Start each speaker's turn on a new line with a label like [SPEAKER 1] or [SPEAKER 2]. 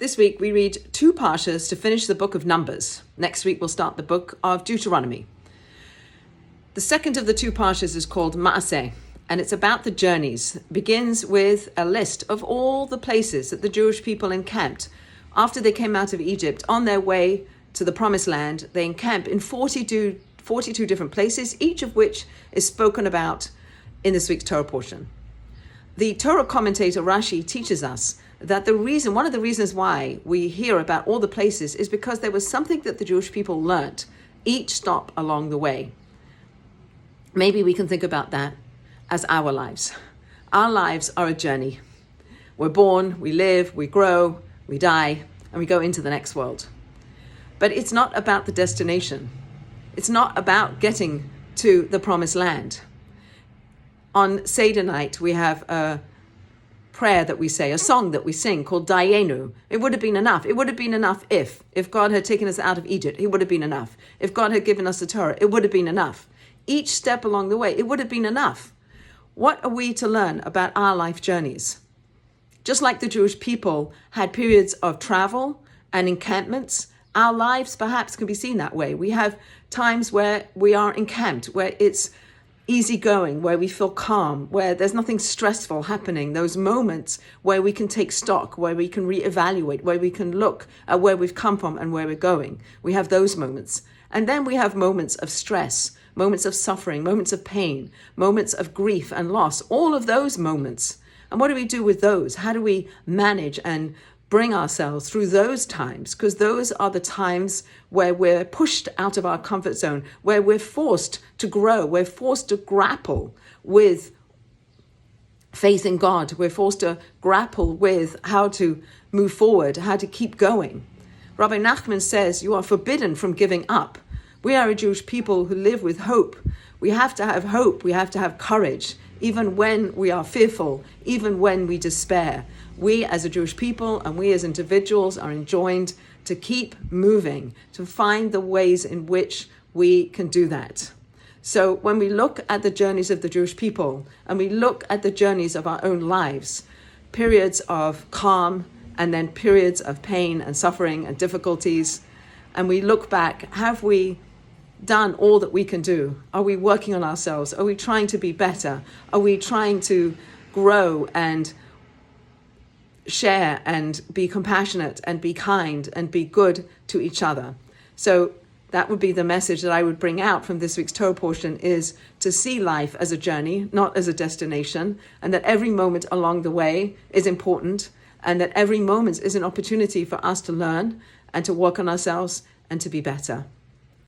[SPEAKER 1] This week we read 2 parshas to finish the book of Numbers. Next week we'll start the book of Deuteronomy. The second of the 2 parshas is called Masei, and it's about the journeys. It begins with a list of all the places that the Jewish people encamped after they came out of Egypt. On their way to the Promised Land, they encamp in 42 different places, each of which is spoken about in this week's Torah portion. The Torah commentator Rashi teaches us that one of the reasons why we hear about all the places is because there was something that the Jewish people learnt each stop along the way. Maybe we can think about that as our lives. Our lives are a journey. We're born, we live, we grow, we die, and we go into the next world. But it's not about the destination. It's not about getting to the Promised Land. On Seder night, we have a prayer that we say, a song that we sing called Dayenu. It would have been enough. It would have been enough if God had taken us out of Egypt, it would have been enough. If God had given us the Torah, it would have been enough. Each step along the way, it would have been enough. What are we to learn about our life journeys? Just like the Jewish people had periods of travel and encampments, our lives perhaps can be seen that way. We have times where we are encamped, where it's easygoing, where we feel calm, where there's nothing stressful happening, those moments where we can take stock, where we can reevaluate, where we can look at where we've come from and where we're going. We have those moments. And then we have moments of stress, moments of suffering, moments of pain, moments of grief and loss, all of those moments. And what do we do with those? How do we manage and bring ourselves through those times? Because those are the times where we're pushed out of our comfort zone, where we're forced to grow, we're forced to grapple with faith in God, we're forced to grapple with how to move forward, how to keep going. Rabbi Nachman says, you are forbidden from giving up. We are a Jewish people who live with hope. We have to have hope, we have to have courage, even when we are fearful, even when we despair. We as a Jewish people and we as individuals are enjoined to keep moving, to find the ways in which we can do that. So when we look at the journeys of the Jewish people and we look at the journeys of our own lives, periods of calm and then periods of pain and suffering and difficulties, and we look back, have we done all that we can do? Are we working on ourselves? Are we trying to be better? Are we trying to grow and share and be compassionate and be kind and be good to each other? So that would be the message that I would bring out from this week's Torah portion, is to see life as a journey, not as a destination, and that every moment along the way is important, and that every moment is an opportunity for us to learn and to work on ourselves and to be better.